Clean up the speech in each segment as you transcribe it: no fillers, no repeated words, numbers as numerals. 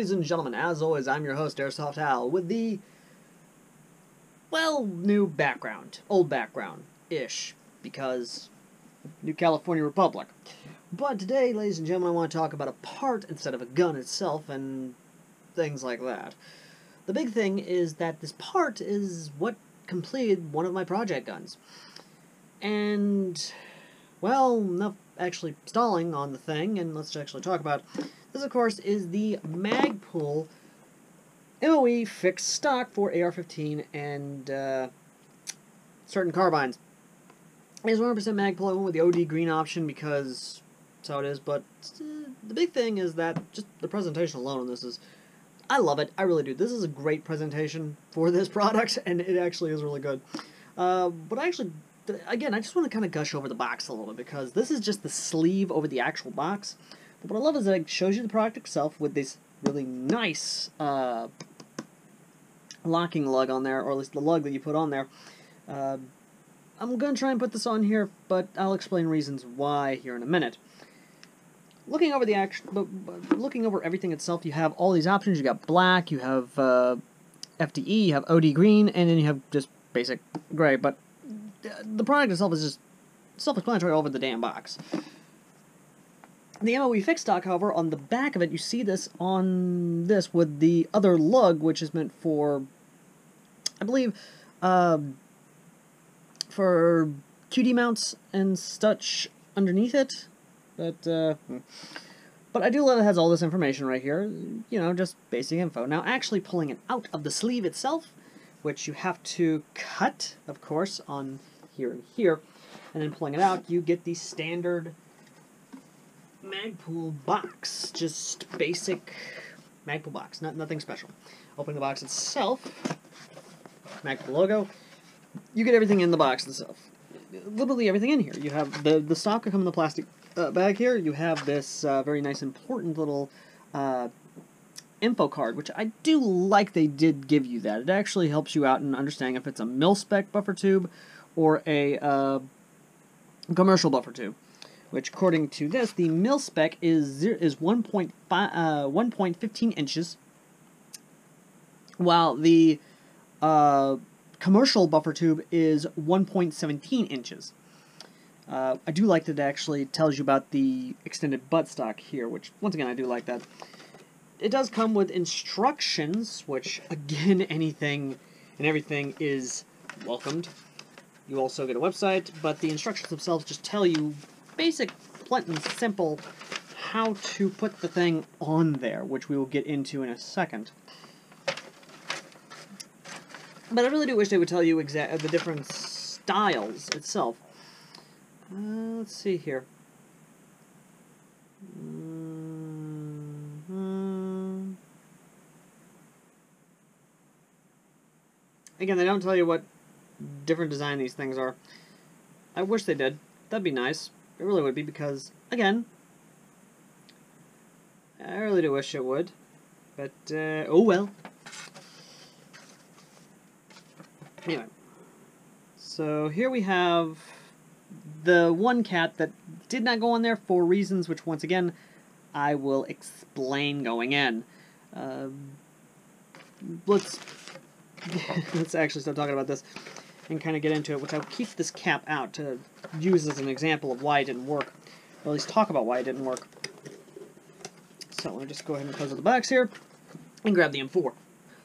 Ladies and gentlemen, as always, I'm your host, AirsoftAL, with the, well, new background. Old background-ish, because New California Republic. But today, ladies and gentlemen, I want to talk about a part instead of a gun itself, and things like that. The big thing is that this part is what completed one of my project guns. And, well, enough actually stalling on the thing, and let's actually talk about it. This, of course, is the Magpul MOE fixed stock for AR-15 and certain carbines. It is 100% Magpul. I went with the OD green option because that's how it is, but the big thing is that just the presentation alone on this is, I love it. I really do. This is a great presentation for this product, and it actually is really good. But actually, again, I just want to kind of gush over the box a little bit, because this is just the sleeve over the actual box. But what I love is that it shows you the product itself with this really nice locking lug on there, or at least the lug that you put on there. I'm going to try and put this on here, but I'll explain reasons why here in a minute. Looking over looking over everything itself, you have all these options. You got black, you have FDE, you have OD green, and then you have just basic gray. But the product itself is just self-explanatory all over the damn box. The MOE fixed stock, however, on the back of it, you see this on this with the other lug, which is meant for, I believe, for QD mounts and such underneath it. But I do love it has all this information right here, you know, just basic info. Now, actually pulling it out of the sleeve itself, which you have to cut, of course, on here and here, and then pulling it out, you get the standard Magpul box, just basic Magpul box, nothing special. Opening the box itself, Magpul logo, you get everything in the box itself. Literally everything in here. You have the stock will come in the plastic bag here. You have this very nice, important little info card, which I do like they did give you that. It actually helps you out in understanding if it's a mil-spec buffer tube or a commercial buffer tube. Which, according to this, the mil-spec is 1.15 inches, while the commercial buffer tube is 1.17 inches. I do like that it actually tells you about the extended buttstock here, which, once again, I do like that. It does come with instructions, which, again, anything and everything is welcomed. You also get a website, but the instructions themselves just tell you basic, blunt and simple how to put the thing on there, which we will get into in a second. But I really do wish they would tell you the different styles itself. Let's see here. Again, they don't tell you what different design these things are. I wish they did. That'd be nice. It really would be, because, again, I really do wish it would. But, oh well. Anyway. So, here we have the one cap that did not go on there for reasons which, once again, I will explain going in. Let's actually start talking about this and kind of get into it, which I'll keep this cap out to use as an example of why it didn't work, or at least talk about why it didn't work. So let me just go ahead and close up the box here and grab the M4.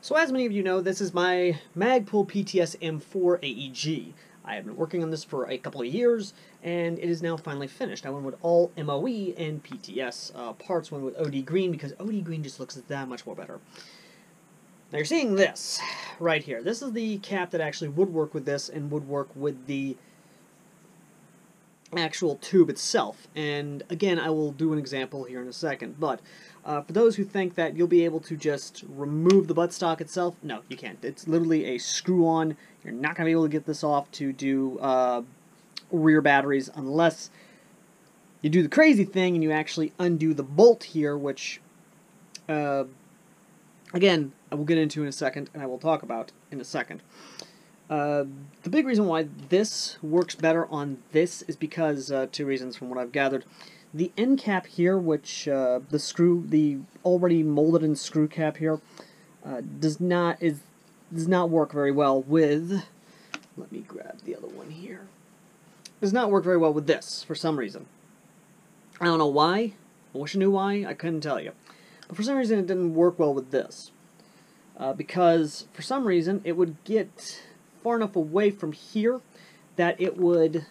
So as many of you know, this is my Magpul PTS M4 AEG. I have been working on this for a couple of years, and it is now finally finished. I went with all MOE and PTS parts, went with OD green, because OD green just looks that much more better. Now you're seeing this right here. This is the cap that actually would work with this and would work with the actual tube itself. And again, I will do an example here in a second. But for those who think that you'll be able to just remove the buttstock itself, no, you can't. It's literally a screw-on. You're not going to be able to get this off to do rear batteries unless you do the crazy thing and you actually undo the bolt here, which again, I will get into in a second, and I will talk about in a second. The big reason why this works better on this is because, two reasons from what I've gathered. The end cap here, which the already molded in screw cap here, does not work very well with. Let me grab the other one here. Does not work very well with this for some reason. I don't know why. I wish I knew why. I couldn't tell you. But for some reason, it didn't work well with this. Because for some reason, it would get far enough away from here that it would...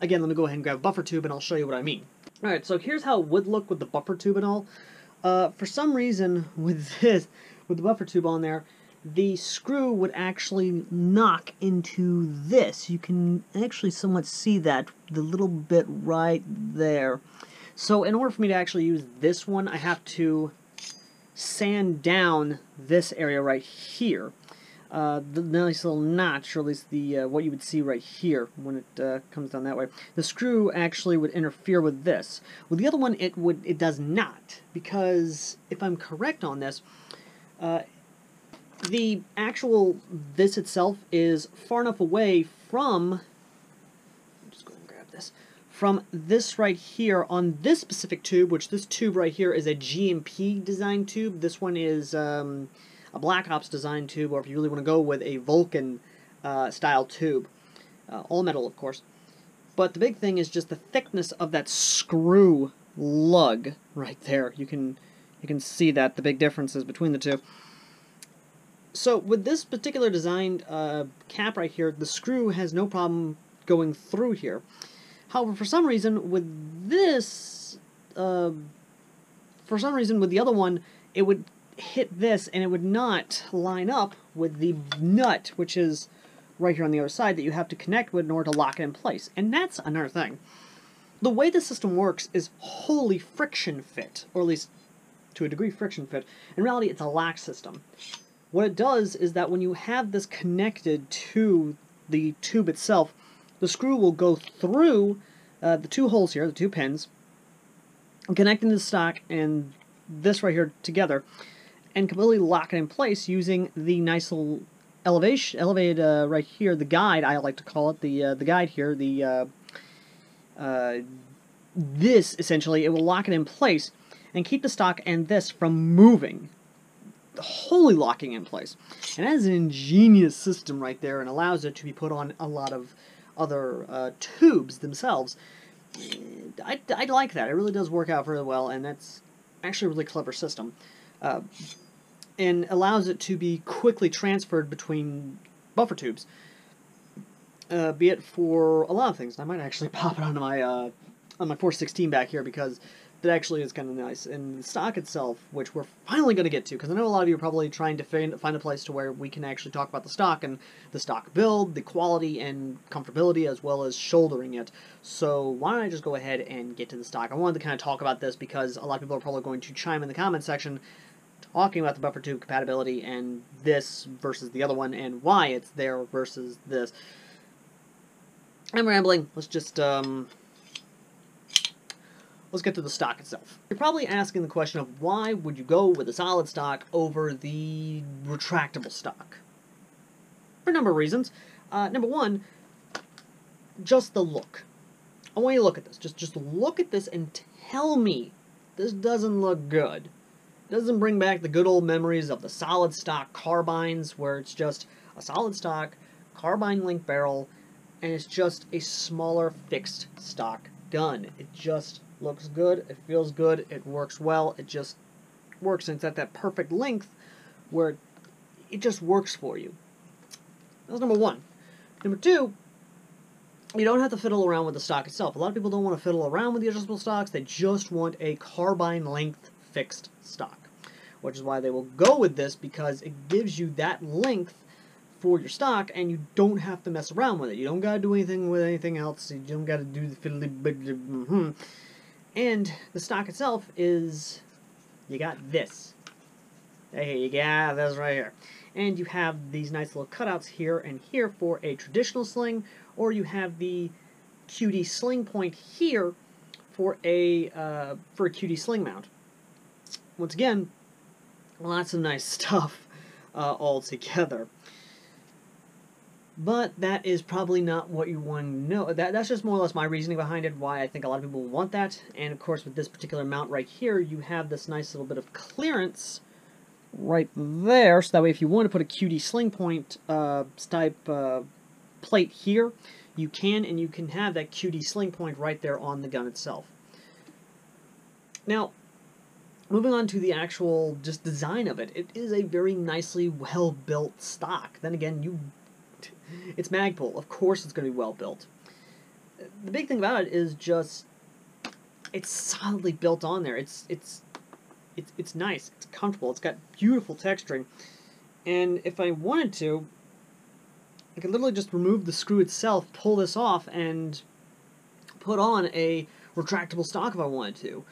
Again, let me go ahead and grab a buffer tube and I'll show you what I mean. Alright, so here's how it would look with the buffer tube and all. For some reason, with this, with the buffer tube on there, the screw would actually knock into this. You can actually somewhat see that, the little bit right there. So in order for me to actually use this one, I have to sand down this area right here. The nice little notch, or at least the what you would see right here when it comes down that way. The screw actually would interfere with this. With the other one, it does not, because if I'm correct on this, the actual this itself is far enough away from. Just go and grab this. From this right here on this specific tube, which this tube right here is a GMP design tube. This one is a Black Ops design tube, or if you really want to go with a Vulcan style tube. All metal, of course. But the big thing is just the thickness of that screw lug right there. You can see that, the big differences between the two. So with this particular designed cap right here, the screw has no problem going through here. However, for some reason, with this, with the other one, it would hit this, and it would not line up with the nut, which is right here on the other side, that you have to connect with in order to lock it in place. And that's another thing. The way the system works is wholly friction fit, or at least to a degree friction fit. In reality, it's a lock system. What it does is that when you have this connected to the tube itself, the screw will go through the two holes here, the two pins, connecting the stock and this right here together, and completely lock it in place using the nice little elevated right here, the guide, I like to call it, the guide here, this, essentially, it will lock it in place and keep the stock and this from moving, wholly locking in place. And that is an ingenious system right there, and allows it to be put on a lot of other tubes themselves. I like that. It really does work out very well, and that's actually a really clever system. And allows it to be quickly transferred between buffer tubes, be it for a lot of things. I might actually pop it on my 416 back here, because that actually is kind of nice. And the stock itself, which we're finally going to get to, because I know a lot of you are probably trying to find a place to where we can actually talk about the stock and the stock build, the quality and comfortability, as well as shouldering it. So why don't I just go ahead and get to the stock. I wanted to kind of talk about this because a lot of people are probably going to chime in the comment section talking about the buffer tube compatibility and this versus the other one and why it's there versus this. I'm rambling. Let's just let's get to the stock itself. You're probably asking the question of why would you go with a solid stock over the retractable stock? For a number of reasons. Number one, just the look. I want you to look at this. Just look at this and tell me this doesn't look good. It doesn't bring back the good old memories of the solid stock carbines, where it's just a solid stock carbine link barrel and it's just a smaller fixed stock gun. It just looks good, it feels good, it works well, it just works, and it's at that perfect length where it just works for you. That's number one. Number two, you don't have to fiddle around with the stock itself. A lot of people don't want to fiddle around with the adjustable stocks, they just want a carbine length fixed stock, which is why they will go with this, because it gives you that length for your stock, and you don't have to mess around with it. You don't got to do anything with anything else. You don't got to do the fiddly. And the stock itself is, you got this. Hey, you got this right here. And you have these nice little cutouts here and here for a traditional sling, or you have the QD sling point here for a QD sling mount. Once again, lots of nice stuff all together. But that is probably not what you want to know. That's just more or less my reasoning behind it, why I think a lot of people want that. And of course, with this particular mount right here, you have this nice little bit of clearance right there, so that way if you want to put a QD sling point type plate here, you can, and you can have that QD sling point right there on the gun itself. Now, moving on to the actual just design of it, it is a very nicely well-built stock. Then again, it's Magpul. Of course it's going to be well-built. The big thing about it is just it's solidly built on there. It's nice. It's comfortable. It's got beautiful texturing. And if I wanted to, I could literally just remove the screw itself, pull this off, and put on a retractable stock if I wanted to.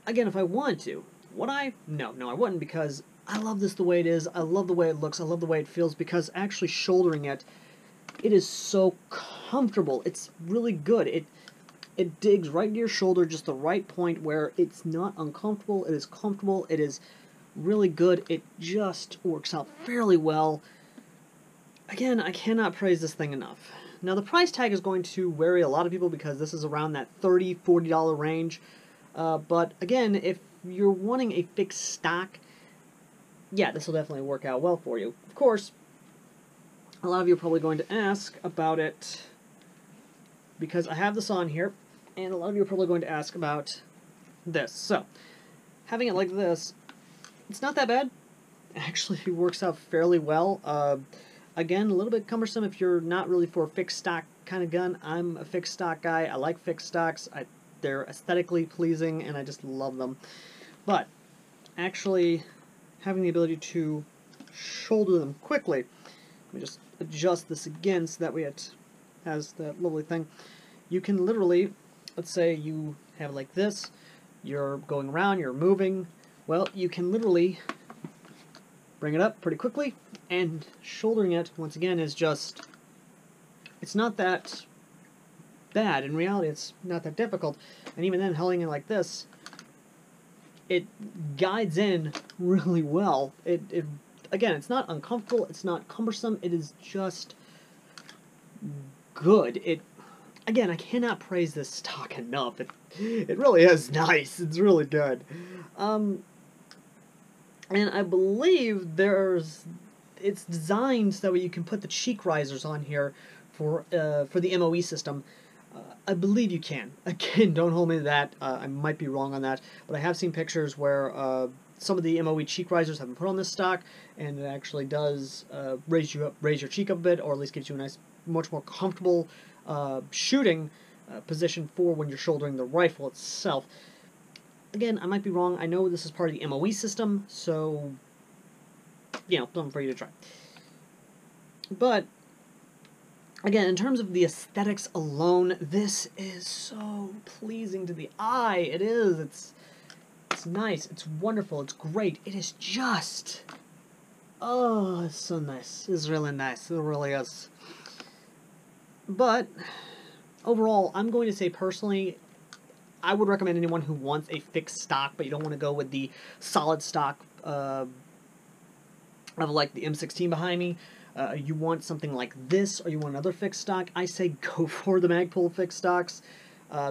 Again, if I wanted to. Would I? No, I wouldn't, because I love this the way it is. I love the way it looks. I love the way it feels, because actually shouldering it, it is so comfortable. It's really good. It digs right to your shoulder, just the right point where it's not uncomfortable. It is comfortable. It is really good. It just works out fairly well. Again, I cannot praise this thing enough. Now, the price tag is going to worry a lot of people because this is around that $30, $40 range. But again, if you're wanting a fixed stock, yeah, this will definitely work out well for you. Of course, a lot of you are probably going to ask about it because I have this on here, and a lot of you are probably going to ask about this. So, having it like this, it's not that bad. Actually, it works out fairly well. Again, a little bit cumbersome if you're not really for a fixed stock kind of gun. I'm a fixed stock guy. I like fixed stocks. They're aesthetically pleasing, and I just love them. But actually having the ability to shoulder them quickly, let me just adjust this again so that way it has that lovely thing. You can literally, let's say you have it like this, you're going around, you're moving, well, you can literally bring it up pretty quickly, and shouldering it, once again, is just, it's not that bad. In reality, it's not that difficult. And even then, holding it like this, it guides in really well. Again, it's not uncomfortable, it's not cumbersome, it is just good. Again, I cannot praise this stock enough. It really is nice. It's really good. And I believe it's designed so that way you can put the cheek risers on here for the MOE system. I believe you can. Again, don't hold me to that. I might be wrong on that, but I have seen pictures where some of the MOE cheek risers have been put on this stock, and it actually does raise your cheek up a bit, or at least gives you a nice, much more comfortable shooting position for when you're shouldering the rifle itself. Again, I might be wrong. I know this is part of the MOE system, so, you know, something for you to try. But, again, in terms of the aesthetics alone, this is so pleasing to the eye. It is. It's nice. It's wonderful. It's great. It is just... oh, it's so nice. It's really nice. It really is. But, overall, I'm going to say personally, I would recommend anyone who wants a fixed stock, but you don't want to go with the solid stock of like the M16 behind me. You want something like this, or you want another fixed stock, I say go for the Magpul fixed stocks,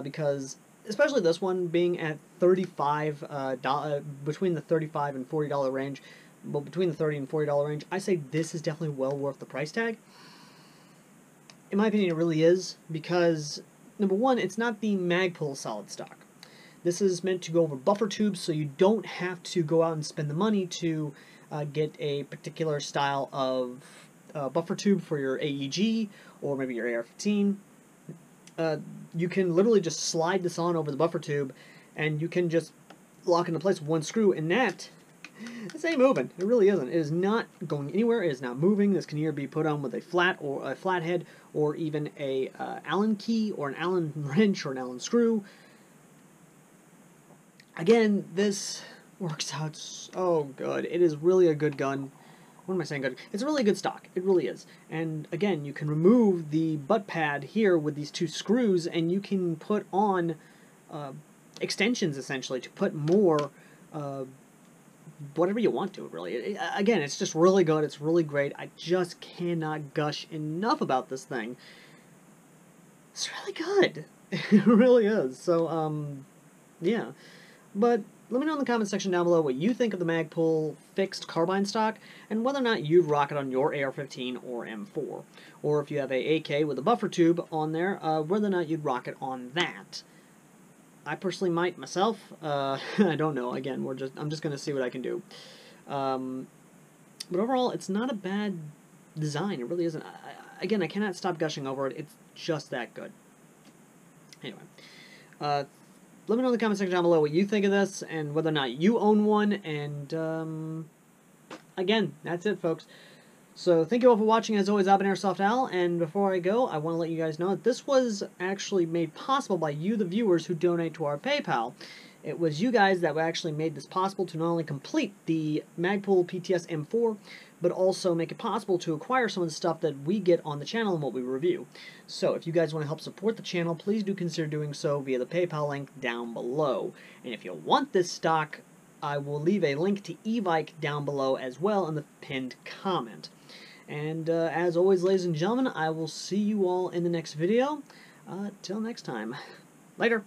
because especially this one being at $35, between the $35 and $40 range, well, between the $30 and $40 range, I say this is definitely well worth the price tag. In my opinion, it really is, because number one, it's not the Magpul solid stock. This is meant to go over buffer tubes, so you don't have to go out and spend the money to get a particular style of buffer tube for your AEG or maybe your AR-15. You can literally just slide this on over the buffer tube, and you can just lock into place with one screw, and this ain't moving. It really isn't. It is not going anywhere. It is not moving. This can either be put on with a flat head, or even a Allen key, or an Allen wrench, or an Allen screw. Again, this works out so good. It is really a good gun. What am I saying good? It's a really good stock. It really is. And again, you can remove the butt pad here with these two screws, and you can put on extensions, essentially, to put more whatever you want to, really. Again, it's just really good. It's really great. I just cannot gush enough about this thing. It's really good. It really is. So, yeah. But let me know in the comment section down below what you think of the Magpul fixed carbine stock, and whether or not you'd rock it on your AR-15 or M4. Or if you have a AK with a buffer tube on there, whether or not you'd rock it on that. I personally might myself. I don't know. Again, I'm just going to see what I can do. But overall, it's not a bad design. It really isn't. Again, I cannot stop gushing over it. It's just that good. Anyway, let me know in the comment section down below what you think of this and whether or not you own one. And again, that's it, folks. So thank you all for watching. As always, I've been AirsoftAL, and before I go, I want to let you guys know that this was actually made possible by you, the viewers, who donate to our PayPal. It was you guys that actually made this possible to not only complete the Magpul PTS M4, but also make it possible to acquire some of the stuff that we get on the channel and what we review. So if you guys want to help support the channel, please do consider doing so via the PayPal link down below. And if you want this stock, I will leave a link to eBike down below as well in the pinned comment. And as always, ladies and gentlemen, I will see you all in the next video. Till next time. Later.